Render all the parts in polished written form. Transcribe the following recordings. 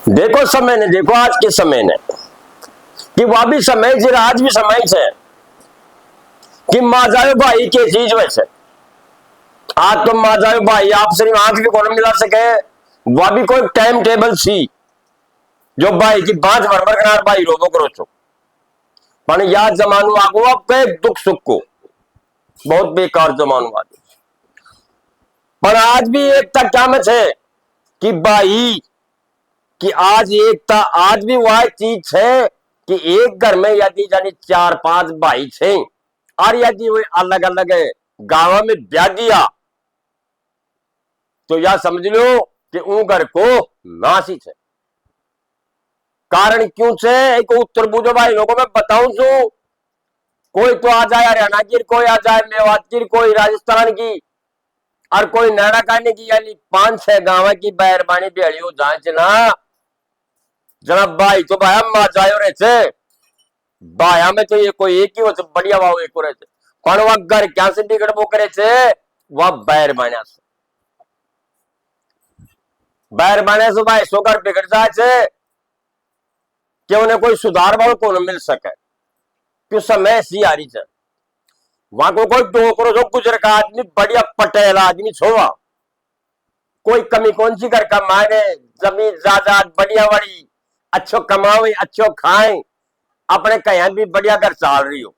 देखो समय ने, देखो आज के समय ने कि वह भी समय से आज भी समय से कि माजायो भाई के चीज वैसे आज तो माजायो भाई आप सिर्फ आंख भी कौन मिला सके। वह भी कोई टाइम टेबल सी जो भाई की बात भरभर कनार भाई रोबो करो छो पर याद जमानो आगो अब कई दुख सुख को बहुत बेकार जमानो आ पर आज भी एकता क्या में है कि भाई कि आज एकता आज भी वह चीज है कि एक घर में यदि जानी 4-5 भाई थे और यदि वो अलग अलग गांव में ब्याह दिया तो यह समझ लो कि उन घर को नासी थे। कारण क्यों से एक उत्तर बुझो भाई लोगों में बताऊं सो कोई तो आ जाए हरियाणा की, कोई आ जाए मेवात की, कोई राजस्थान की और कोई नैना काने की, यानी 5-6 गांव की बैरबानी बेड़ी हो जाए ना जनाब भाई तो भाई हम जायो रहे थे भाया में तो ये कोई एक ही हो बढ़िया वाव एक रहे थे पर वह घर क्या से बिगड़ वो करे थे वह बैर बना से बैर बने से भाई सो घर बिगड़ जाए थे कि उन्हें कोई सुधार वाल को न मिल सके क्यों समय सी आ रही है। वहां को कोई डोकरो जो गुजर का आदमी बढ़िया पटेल आदमी छोड़ा कोई कमी कौन सी घर का मांगे जमीन जायदाद बढ़िया बड़ी अच्छो कमावे अच्छो खाए अपने कहीं भी बढ़िया घर चाल रही हो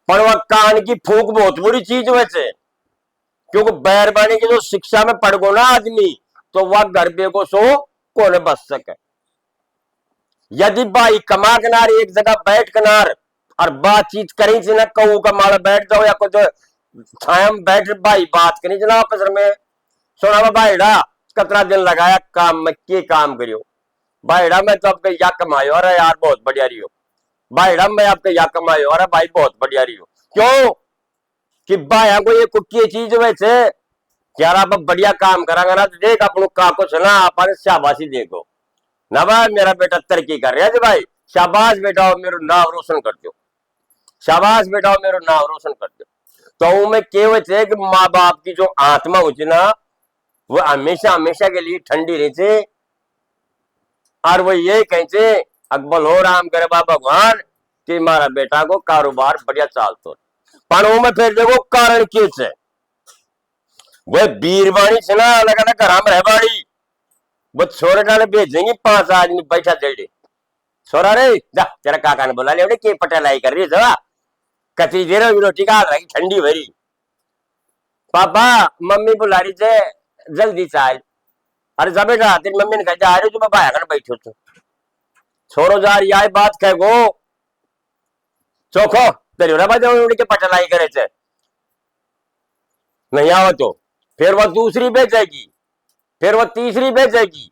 पर वह कान की फूक बहुत बुरी चीज वैसे क्योंकि बैरबानी की जो शिक्षा में पड़ गो ना आदमी तो वह घर बेगो सो कौन बच सके। यदि भाई कमा कनार एक जगह बैठ कनार और बातचीत करी थी ना कहू का माला बैठ जाओ या कुछ छाया बैठ भाई बात करी थी ना आपस में सुना भाईड़ा कितना दिन लगाया काम में के काम करियो भाईड़ा में तो आपके या कमायो अरे यार बहुत बढ़िया रही हो भाईड़ा में आपके या कमायो अरे भाई बहुत बढ़िया रही हो क्यों कि भाई को ये कुकी चीज वैसे यार आप बढ़िया काम करांगा ना तो देख अपन का कुछ ना आप शाबाशी देखो ना भाई मेरा बेटा तरक्की कर रहा है भाई शाबाश बेटा मेरा नाम रोशन कर दो शाबाश बेटा मेरा नाम रोशन कर दो। तो मैं केवल है कि माँ बाप की जो आत्मा होती ना वो हमेशा हमेशा के लिए ठंडी रहती और वो ये कहते अकबल हो राम करे बा भगवान कि हमारा बेटा को कारोबार बढ़िया चालतो पर में फिर देखो कारण क्यों से वो बीरबाणी से ना अलग अलग घर में रहबाड़ी वो छोरे डाले भेजेंगे 5 आदमी बैठा जल्दी छोरा रे जा तेरा काका ने बोला ले के पटेलाई कर रही है कचरी दे रही रोटी का रही ठंडी भरी पापा मम्मी बुला रही थे जल्दी चाल अरे जा बेटा तेरी मम्मी ने कहा जा रही तुम्हें भाया कर बैठो तो छोरो जा रही आई बात कह गो चोखो तेरी उड़ के पटेलाई करे थे नहीं आओ तो फिर वह दूसरी बेचेगी फिर वह तीसरी बेचेगी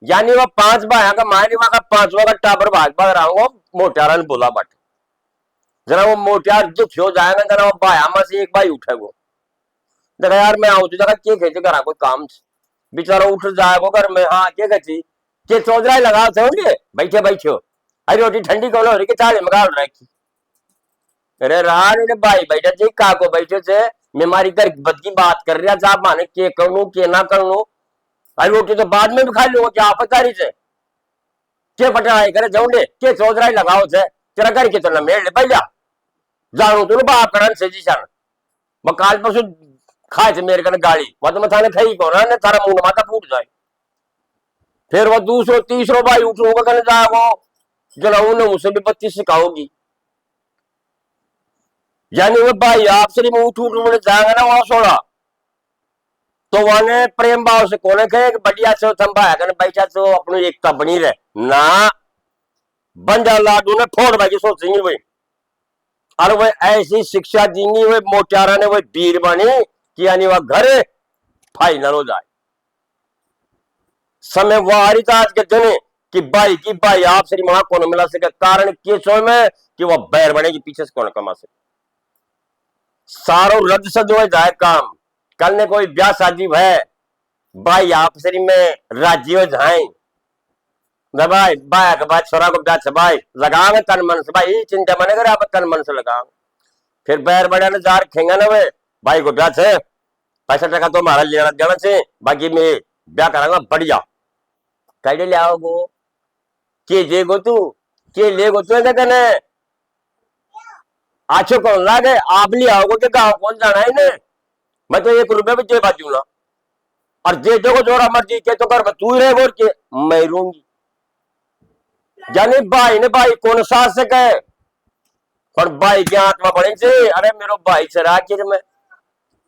यानी वह 5 भाया का मायने वहां का 5वां का टाबर भाग भाग रहा हूँ मोटियारा ने बोला बट जरा वो मोटियार दुख हो जाएगा जरा वो भाया में से एक भाई उठे वो देखा यार मैं आऊ तो जगह के खेचे करा कोई काम बेचारा उठ जाएगा घर में हाँ के कची के चौधराई लगा थे उनके बैठे बैठे अरे रोटी ठंडी कौन हो रही के चाले मगा रखी अरे रान ने भाई बैठे थे का को बैठे थे मैं मारी घर बद की बात कर रहा था माने के करूं के ना करूं अरे रोटी तो बाद में भी खा लूंगा क्या आपत्ति रही से के पटाई करे जाऊंगे के चौधराई लगाओ थे तेरा घर के तो मेड़ ले भैया जानू तू बाप करन से जी सन मैं काल परसों खाए थे मेरे कने गाड़ी वह तो मैं थाने खाई को ना तारा मुंह माथा फूट जाए फिर वह दूसरो तीसरो भाई उठूंगा कने जाओ जलाऊ ने मुझसे भी 32 सिखाओगी यानी वो भाई आपसे नहीं उठ उठ जाएगा ना वहां सोड़ा तो वहां प्रेम भाव से कोने कहे कि बढ़िया से संभाया कर बैठा तो अपनी एकता बनी रहे ना बंजा लाडू ने फोड़ भाई सोचेंगे वही और वह ऐसी शिक्षा देंगी वह मोटियारा ने वह वीर बनी कि यानी वह घर फाइनल हो जाए समय वह आ रही था आज के दिन कि भाई की भाई आपसे वहां कौन मिला सके कारण के सो में कि वह बैर बने के पीछे से कौन कमा सके सारो रद्द सद हो जाए काम कल ने कोई ब्याह शादी है भाई आपसे में राजी हो जाए भाई भाई के बाद छोरा को ब्याह भाई लगावे तन मन से भाई चिंता मने करे आप तन मन से लगाओ फिर बैर बड़ा ने जार खेंगा ना वे भाई को ब्याह है पैसा टका तो हमारा लेना देना से बाकी मैं ब्याह करांगा बढ़िया कड़े ले आओगो के जेगो तू के लेगो तू कने आछो कौन लागे आप ले आओगे के गाँव कौन जाना है ने मैं तो 1 रुपये भी दे बाजू ना और जे देखो जोरा मर्जी के तो कर तू ही रहे बोल के मैं रहूंगी जानी भाई ने भाई कौन सास से कहे पर भाई की आत्मा बढ़े से अरे मेरो भाई से आखिर में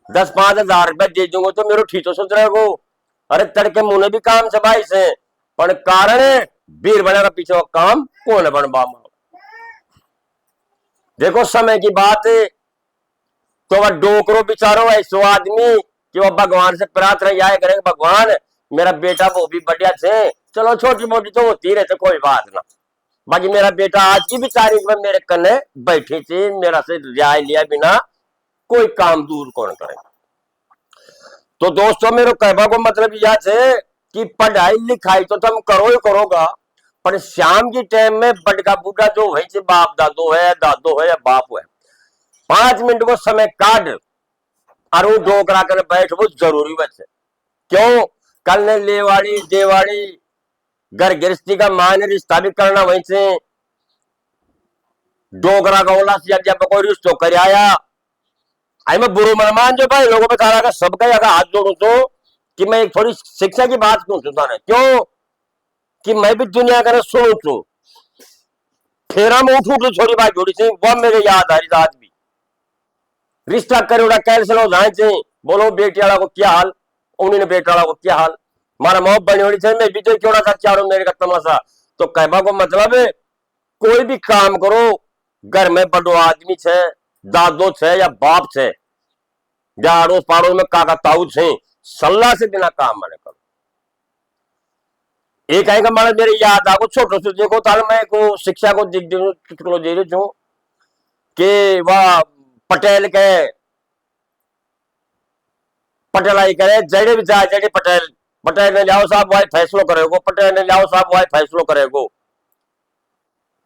10-5 हज़ार रुपए दे दूंगा तो मेरो ठीक तो सोच रहे हो अरे तड़के मुंह भी काम से भाई से पर कारण वीर बने का पीछे काम कौन बन बामा देखो समय की बात है तो वह डोकरो बिचारो ऐसो आदमी कि वह भगवान से प्रार्थना यह करेंगे भगवान मेरा बेटा वो भी बढ़िया थे चलो छोटी मोटी तो होती रहते कोई बात ना बाकी मेरा बेटा आज की भी तारीख में मेरे कन्ने बैठे थे मेरा से रियाय लिया बिना कोई काम दूर कौन करेगा तो दोस्तों मेरे कहवा को मतलब यह है कि पढ़ाई लिखाई तो तुम करो ही करोगा पर शाम की टाइम में बड़का बूढ़ा जो वही से बाप दादो है दादो है या बाप है 5 मिनट को समय काट और वो डोकरा कर बैठ वो जरूरी बचे क्यों कल ने लेवाड़ी देवाड़ी घर गृहस्थी का मान रिश्ता भी करना वहीं से डोकरा का ओला से जब कोई रिश्तो कर आया आई मैं बुरो मनमान जो भाई लोगों पे सारा का सबका अगर हाथ जोड़ू तो कि मैं एक थोड़ी शिक्षा की बात क्यों सुनता है क्यों कि मैं भी दुनिया का सुनू छू फेरा में उठू छोरी बात जोड़ी थी वह मेरे याद आ रही आज भी रिश्ता करे कैंसिल हो जाए बोलो बेटी वाला को क्या हाल उन्हीं ने बेटा वाला को क्या हाल मारा मोह बनी होनी चाहिए मैं भी तो क्यों था चारों मेरे का तमाशा तो कहवा को मतलब है कोई भी काम करो घर में बड़ो आदमी छे दादो छे या बाप छे या अड़ोस पड़ोस में काका ताऊ छे सलाह से बिना काम मैंने करो एक आएगा मारे मेरे याद आगो छोटो से देखो ताल मैं को शिक्षा को दिख चुटकुलो दे रही हूँ कि वह पटेल के पटेल आई करे जड़े भी जाए जड़े पटेल पटेल ने लाओ साहब वाई फैसलो करेगो पटेल ने लाओ साहब वाई फैसलो करेगो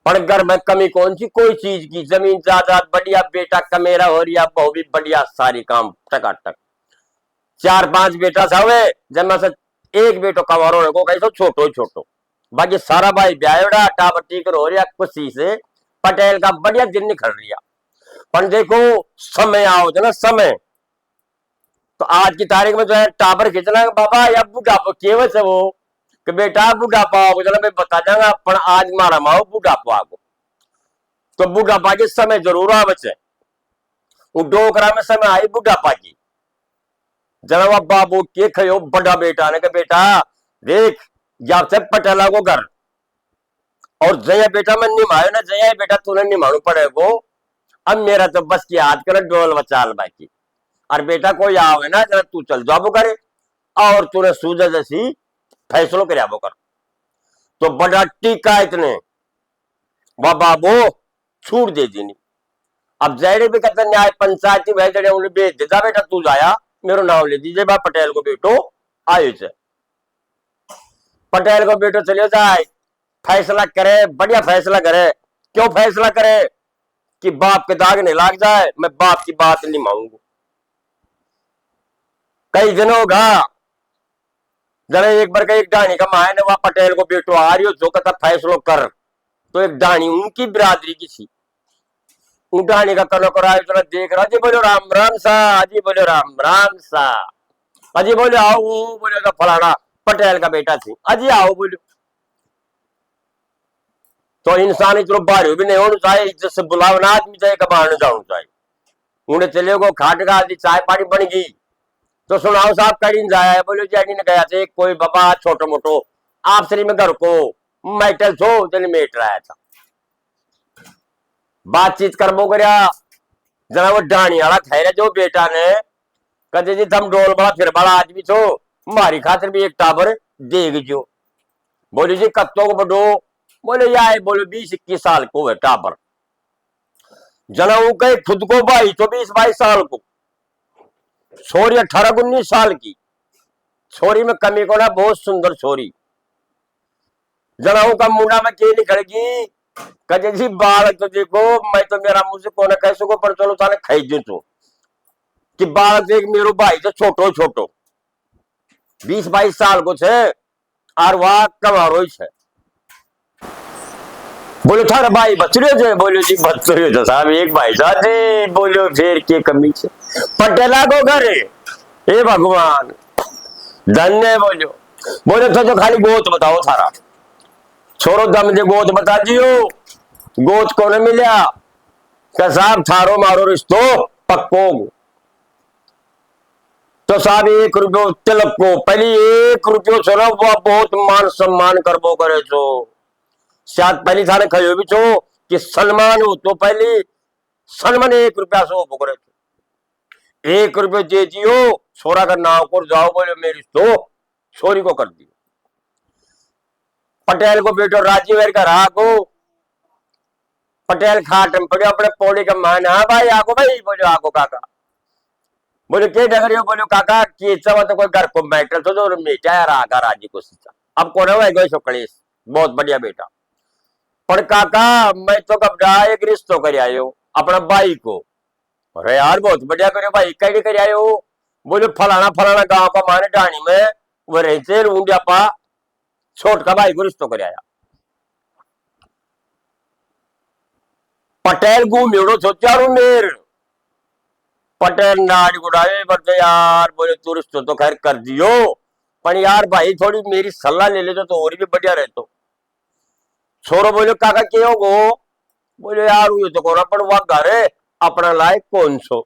पर घर में कमी कौन सी कोई चीज की जमीन जायदाद बढ़िया बेटा कमेरा हो रही बहु भी बढ़िया सारी काम टकाटक 4-5 बेटा सावे जब से एक बेटो कमारो को कैसो छोटो ही छोटो बाकी सारा भाई ब्याह टावर टीकर हो रहा खुशी से पटेल का बढ़िया दिन निकल रहा पर देखो समय आओ ना समय तो आज की तारीख में जो है टावर खींचना बाबा या बुढ़ापा केवल से वो कि बेटा बुढ़ापा आओगे चलो मैं बता जाऊंगा पर आज मारा माओ बुढ़ापा आगो तो बुढ़ापा के समय जरूर आ बचे वो डोकरा में समय आई बुढ़ापा की जरा बाबू के खयो बड़ा बेटा ने कहा बेटा देख जब से पटेला को घर और जया बेटा मैं निभायो ना जया बेटा तूने निभानु पड़ेगो अब मेरा तो बस की याद कर डोल बचाल बाकी और बेटा कोई आओ है ना जरा तू चल जाबो करे और तूने सूझे जैसी फैसलो कर कर तो बड़ा टीका इतने वह बाबू छूट दे दी अब जैडे भी कहते न्याय पंचायती भाई जड़े उन्हें भेज देता बेटा तू जाया मेरो नाम ले दीजिए बा पटेल को बेटो आयु से पटेल को बेटो चले जाए फैसला करे बढ़िया फैसला करे क्यों फैसला करे कि बाप के दाग नहीं लाग जाए मैं बाप की बात नहीं मांगू कई दिन होगा जरा एक बार का एक डाणी का माया ने वह पटेल को बेटो आ रही हो जो कहता फैसलो कर तो एक डाणी उनकी बिरादरी की थी उन डाणी का करो कराए जरा देख रहा जी बोलो राम राम सा अजी बोलो राम राम सा अजी बोले आओ बोलेगा फलाना पटेल का बेटा थी अजी आओ बोलो तो इंसान इतना बाहर भी नहीं होना चाहिए जैसे बुलावना आदमी चाहिए कबाड़ जाना चाहिए उन्हें चले गो खाट का आदि चाय पानी बन गई तो सुनाओ साहब कहीं जाया बोलो जी ने गया थे कोई बाबा छोटो मोटो आप श्री में घर को मैटल छो जन मेट रहा था बातचीत करबो करया जरा वो डाणी वाला खैर जो बेटा ने कहते जी तुम डोल बड़ा फिर बड़ा आदमी छो मारी खातिर भी एक टाबर देग जो बोली जी कत्तों को बडो बोले यार बोले 20-21 साल को है टाबर जना वो कहे खुद को भाई तो 20-22 साल को छोरी 18-19 साल की छोरी में कमी को ना बहुत सुंदर छोरी जनाऊ का मुंडा में के निकलेगी कहे जी बालक तो देखो मैं तो मेरा मुंह से कोने कैसे को पर चलो ताने खाई दू तो कि बालक देख मेरो भाई तो छोटो छोटो 20-22 साल को छे और वह कमारो है। बोलो थारा भाई बचरियो जे? बोलो जी बचरियो जो साहब, एक भाई साहब जी। बोलो फिर के कमी से पटेला को घर है। हे भगवान धन्य। बोलो बोलो तो खाली गोत बताओ थारा, छोरो दम दे गोत बता दियो। गोत को न मिला क्या साहब? थारो मारो रिश्तो पक्को। तो साहब 1 रुपयो तिलक को पहले 1 रुपयो चलो वो बहुत मान सम्मान करबो करे छो। शायद पहली थाने खयो भी छो कि सलमान हो तो पहले सलमान 1 रुपया से वो करे छो। 1 रुपयो दे दियो, छोरा का नाम को जाओ। बोले मेरी तो छोरी को कर दियो। पटेल को बेटो राजीव का रहा को पटेल खाट में पड़े अपने पौड़ी का मान। हाँ भाई आगो भाई। बोलो आगो काका। बोले के डगरियो? बोलो काका की इच्छा तो कोई घर को बैठल तो मेटा यार आगा राजी को सीता। अब कौन है गई कलेश? बहुत बढ़िया बेटा। पर काका मैं तो कब एक रिश्तो कर आयो अपना भाई को। अरे यार बहुत बढ़िया करो भाई, कहीं कर आयो? बोले फलाना फलाना गांव का माने डाणी में वो रहते ऊंडियापा छोट का भाई को रिश्तो कर आया। पटेल घूमेड़ो सोचारू मेर पटेल नाड़ गुड़ाए बरते यार। बोले तू रिश्तो तो खैर कर दियो, पर यार भाई थोड़ी मेरी सलाह ले ले तो और भी बढ़िया रहतो। छोरो बोले काका के हो गो? बोले यार ये तो कोरा पर वह घर है अपना लायक कौन सो।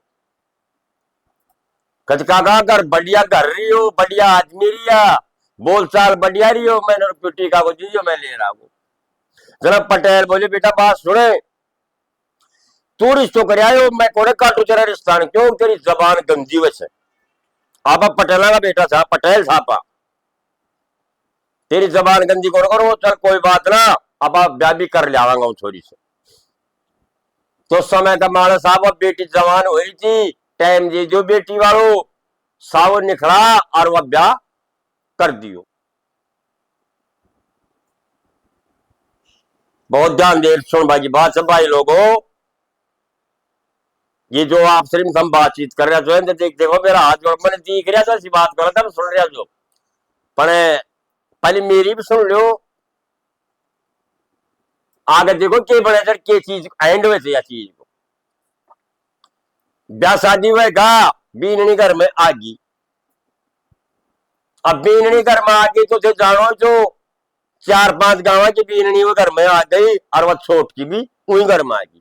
कद काका घर बढ़िया घर रही हो, बढ़िया आदमी रिया, बोल चाल बढ़िया रही हो। मैंने रुपये का को दीजियो मैं ले रहा हूँ। जरा पटेल बोले बेटा बात सुने, तू रिश्तो कर आयो मैं कोरे काटू तेरा रिश्ता क्यों? तेरी जबान गंदी वैसे। आप पटेला का बेटा था पटेल साहब, तेरी जबान गंदी करो। चल कोई बात ना, अब आप ब्याह भी कर लियावांगा थोड़ी से। तो समय का माला साहब अब बेटी जवान हुई थी, टाइम दे जो बेटी वालो साव निखड़ा और वह ब्याह कर दियो। बहुत ध्यान दे सुन भाई बात सब भाई लोगों, ये जो आप सिर्फ हम बातचीत कर रहे जो देखो मेरा हाथ जोड़ मैंने दिख रहा था, बात कर रहा था सुन रहा जो, पर पहले मेरी भी सुन लो। आगे देखो के बने सर के चीज एंड वैसे या चीज को ब्याह शादी होगा बीननी घर में आगी। अब बीननी घर में आ गई तो जानो जो 4-5 गांव की बीननी वो घर में आ गई और वह छोट की भी वही घर में आ गई।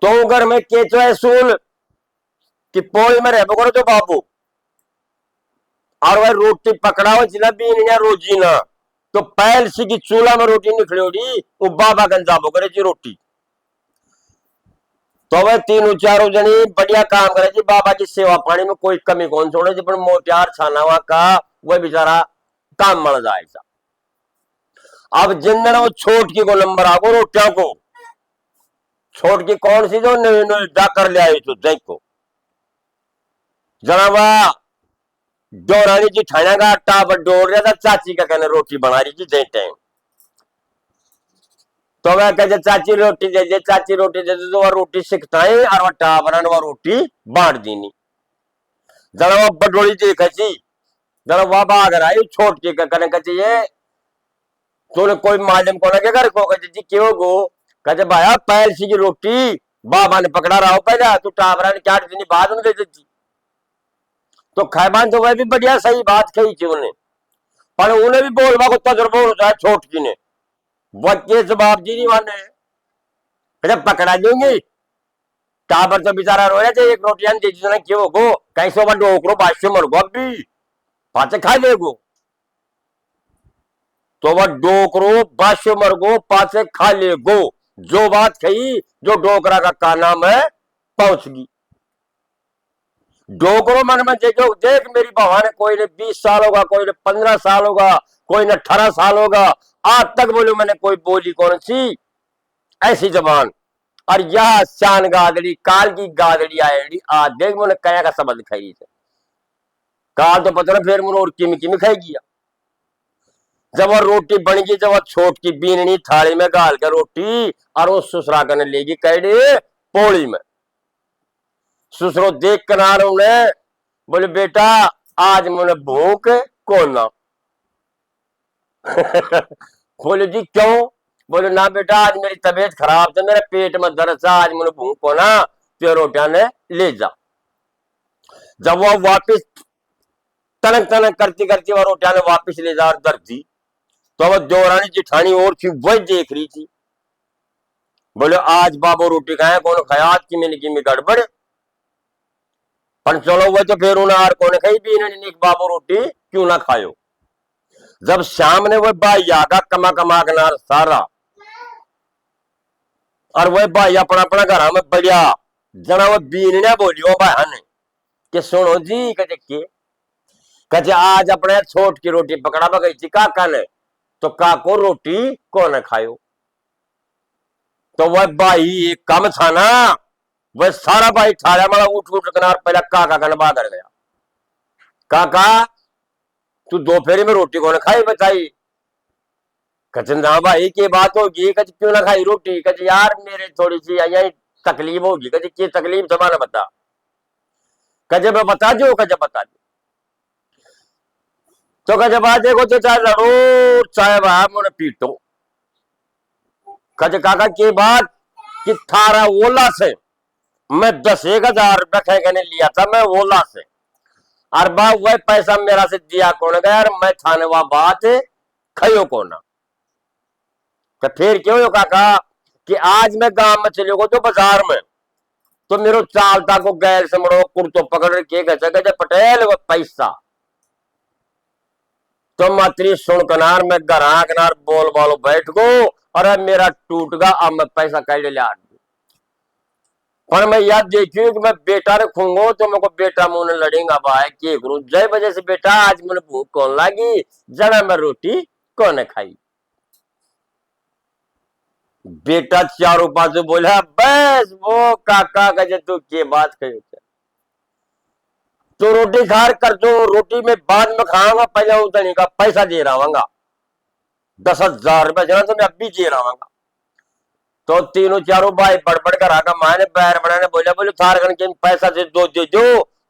तो घर में केचो है सूल कि पोल में रह करो तो बाबू और वह रोटी पकड़ाओ जिला बीननिया रोजी ना तो पैल सी की चूल्हा में रोटी निकलोड़ी वो बाबा गंजाबो करे जी रोटी। तो वह 3-4 जनी बढ़िया काम करे जी, बाबा की सेवा पानी में कोई कमी कौन छोड़े जी, पर मोटियार छानावा का वह बेचारा काम मर जाए। अब जिन दिन वो छोट की को नंबर आगो रोटिया को छोट की कौन सी जो जा कर ले आई तो जय को जनाबा डोरानी जी ठाना का टावर डोर रहा था, चाची का कहने रोटी बना रही थी जय टाइम। तो वह कहते चाची रोटी दे दे, चाची रोटी दे दे, तो वह रोटी सिखता है और वह टावर वह रोटी बांट दीनी। जरा वह बडोली देखा जी, जरा वह बागर आई छोट के कहने कहते ये तूने कोई मालूम को ना घर को कहते जी क्यों गो? कहते भाया पैल सी की रोटी बाबा ने पकड़ा रहा हो पहले तू टावरा ने 4 दिन बाद में दे देती। तो खैबान तो वह भी बढ़िया सही बात कही थी उन्हें, पर उन्हें भी बोलवा को तजुर्बा होता है छोट की ने बच्चे जवाब जी नहीं माने। जब पकड़ा देंगे टावर तो बेचारा रो रहे थे, एक रोटियां दे दी क्यों गो? कैसे वह डोकरो बादशाह मर गो अभी पाचे खा लेगो। तो वह डोकरो बादशाह मर गो पाचे खा लेगो, जो बात कही जो डोकरा का नाम है पहुंच गई। डोकरो मन में देखो देख मेरी बहवा ने कोई ने 20 साल होगा, कोई ने 15 साल होगा, कोई ने 18 साल होगा, आज तक बोलो मैंने कोई बोली कौन सी ऐसी जबान। और यह शान गादड़ी काल की गादड़ी आएगी आज देख मैंने कया का शब्द खाई थे काल तो पता ना फिर मैंने और किमी किमी खाई गया। जब वह रोटी बन गई, जब वह छोट की बीननी थाली में गाल के रोटी और वो ससुरा करने लेगी कैडी पोड़ी में। ससुरो देख कर बोले बेटा आज मैंने भूख कौन ना। बोले जी क्यों? बोले ना बेटा आज मेरी तबीयत खराब था, मेरे पेट में दर्द था, आज मैंने भूख को ना तो रोटियां ने ले जा। जब वो वापिस तनक तनक करती करती वो रोटियां ने वापिस ले जा दर्द थी, तो वो देवरानी जिठानी और थी वही देख रही थी। बोले आज बाबू रोटी खाए कौन खाया, आज की मैंने की में गड़बड़। पर चलो वो तो फिर उन्हें आर कौन खाई भी इन्होंने बाबू रोटी क्यों ना खायो। जब शाम ने वह भाई आगा कमा कमा के नार सारा, और वह भाई अपना अपना घर में बढ़िया जना वो बीन ने बोलियो भाई ने कि सुनो जी कहे आज अपने छोट की रोटी पकड़ा गई थी काका ने, तो काको रोटी कौन खायो। तो वह भाई एक कम था ना, वह सारा भाई ठाड़ा मारा उठ उठ किनार पहले काका का नबा कर गया। काका तू दोपहर में रोटी कौन खाई बताई। कच ना भाई की बात होगी, कच क्यों ना खाई रोटी। कच यार मेरे थोड़ी सी यही तकलीफ होगी। कच की तकलीफ जमाना बता। कजे मैं बता दो, कजे बता दो। तो कजे बात देखो तो चाहे लड़ो चाहे वह मुझे पीटो। कज काका की बात कि थारा ओला से मैं 10,000 रुपया कहने लिया था, मैं ओला से, और बाप वह पैसा मेरा से दिया कौन गया, मैं थाने वह बात खयो कौन। तो फिर क्यों हो काका कि आज मैं गांव में चले गो तो बाजार में, तो मेरे चालता को गैर से मरो कुर्तो पकड़ के गजे पटेल वो पैसा। तो मात्री सुन कनार में गरा कनार बोल बोलो बैठ गो, और मेरा टूट गया, अब मैं पैसा कह ले लिया। पर मैं याद देखियो कि मैं बेटा रखूंगो तो मेरे को बेटा मुंह लड़ेगा भाई के करूं। जय वजह से बेटा आज मैंने भूख कौन लागी, जरा मैं रोटी कौन खाई। बेटा चारों पासों बोला बस वो काका का तू के बात कही, तो रोटी खार कर दो, रोटी में बाद में खाऊंगा, पहले उतरने का पैसा दे रहा हूँ 10,000 रुपया जना तो मैं अब भी दे रहा हूँ। तो तीनों चारों भाई बड़बड़ कर आगा माने बैर बनाने बोले बोले थार के पैसा दे दो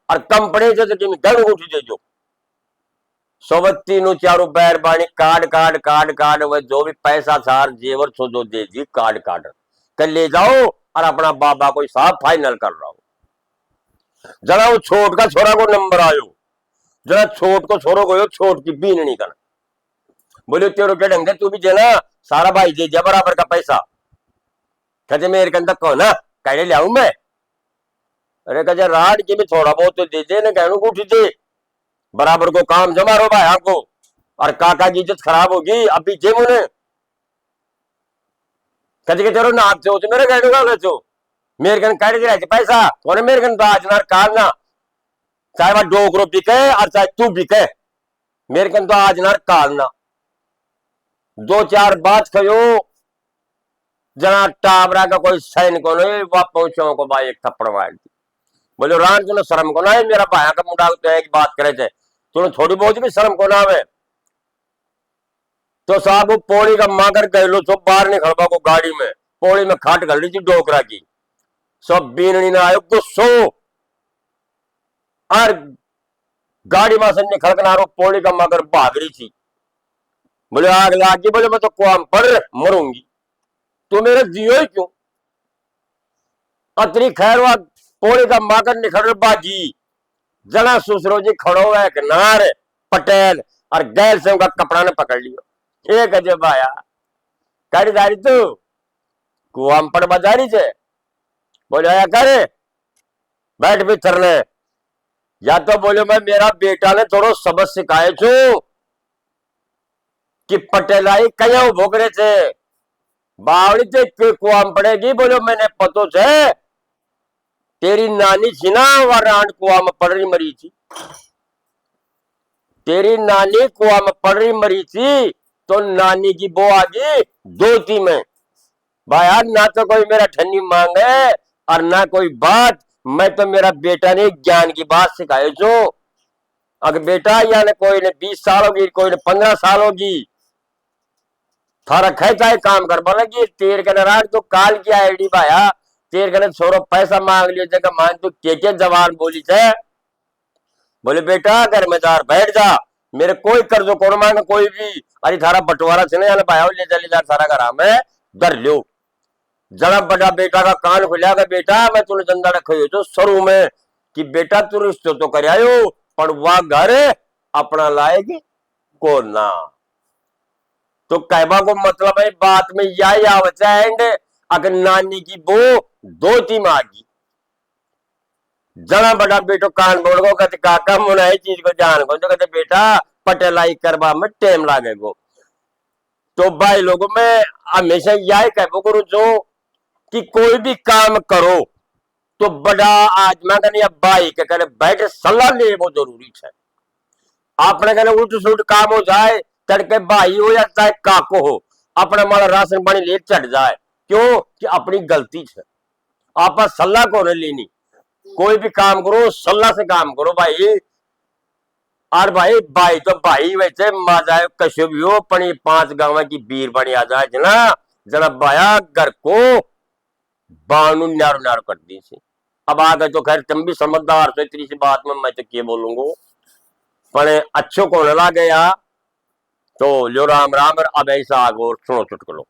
और कम पड़े जो तो गन उठी दे दो। सोबत तीनों चारों बैर बाणी कार्ड कार्ड कार्ड कार्ड वह जो भी पैसा था जेवर सो जो दे दी कार्ड कार्ड कर ले जाओ, और अपना बाबा को साहब फाइनल कर रहा हो। जरा वो छोट का छोरा को नंबर आयो, जरा छोट को छोरो को छोट की बीन नहीं करना। बोले तेरे के ढंग तू भी देना, सारा भाई दे दिया बराबर का पैसा। कहते मेरे के अंदर कौन है कह ले आऊ मैं। अरे कहे राड की भी थोड़ा बहुत तो दे दे ना, कहू को उठी दे बराबर को काम जमा रो भाई को, और काका की इज्जत खराब होगी अभी जे मुने। कहे के तेरो नाप से मेरे कहने का मेरे कन काट के पैसा कौन मेरे कन आजनार कालना, चाहे वह डोकरो बिके और चाहे तू बिके, मेरे कन तो आजनार कालना। दो चार बात कहो जना टाबरा का कोई सैन को नहीं, वह पहुंचो को भाई एक थप्पड़ मार दी। बोले रान तुमने शर्म को ना है, मेरा भाया का मुंडा तो एक बात करे थे, तुम्हें थोड़ी बहुत भी शर्म को ना आवे। तो साहब वो पौड़ी का मागर गए लो सब बाहर नहीं खड़बा को गाड़ी में, पौड़ी में खाट कर ली थी डोकरा की, सब बीननी ना आयो गुस्सो, और गाड़ी में से निकल कर नारो पौड़ी का मगर भाग रही थी। बोले आग लागी, बोले मैं तो कुआम पर मरूंगी, तो मेरे जियो ही क्यों। अतरी खैर वह पौड़ी का मगर निकल बाजी, जना सुसरो जी खड़ो है नार पटेल, और गैर से उनका कपड़ा ने पकड़ लियो। एक अजब आया कड़ी दारी तू कुआम पर बाजारी से। बोले आया करे बैठ भी थरने, या तो बोले मैं मेरा बेटा ने थोड़ो सबक सिखाए छू कि पटेलाई कया भोगरे थे बावड़ी थे कुआम पड़ेगी। बोलो मैंने पतो से तेरी नानी थी ना वह रांड कुआ में पड़ रही मरी थी, तेरी नानी कुआ में पड़ रही मरी थी, तो नानी की बो आ गई दोती में। भाई ना तो कोई मेरा ठन्नी मांगे और ना कोई बात, मैं तो मेरा बेटा ने ज्ञान की बात सिखाई जो। अगर बेटा या ने कोई ने 20 साल होगी, कोई ने 15 साल होगी, थारा खेता है काम कर बोलेगी तेर के नाराज तो काल की आईडी भाया, तेर के छोरो पैसा मांग लियो जगह मान तू के जवान बोली थे। बोले बेटा घर में जार बैठ जा, मेरे कोई कर्जो कौन मांगे कोई भी, अरे थारा बंटवारा से नहीं भाया ले चले जा सारा घर हमें धर लो। जरा बड़ा बेटा का कान खुलिया का बेटा मैं तूने चंदा रखो तो शुरू में कि बेटा तू रिश्तो तो कर आयो पर वह घर अपना लाएगी को ना। तो कहवा को मतलब है बात में यही आवत है, अगर नानी की वो दो तीन मांगी जरा बड़ा बेटो कान बोल गो कहते काका मुना है चीज को जान को, तो कहते बेटा पटेलाई करवा में टाइम लागेगो। तो भाई लोगों में हमेशा यही कहबो करूं जो कि कोई भी काम करो तो बड़ा आजमा करनी भाई के करे बैठ सलाह ले वो जरूरी है। आपने कहने उल्ट सुलट काम हो जाए तड़के भाई हो या चाहे काको हो अपने माला राशन पानी ले चढ़ जाए, क्यों कि अपनी गलती है। आप सलाह को नहीं लेनी, कोई भी काम करो सलाह से काम करो भाई। और भाई भाई तो भाई वैसे माजाए कशो भी हो पनी 5 गांव की बीर बनी आ जाए जना जना बाया घर को बानू नारो नारो कर दी से। अब आ गए तो खैर तुम भी समझदार तो इतनी सी बात में मैं तो क्या बोलूंगा, पर अच्छो को लगा गया तो लो राम राम। अब ऐसा आगो सुनो चुटकुलो।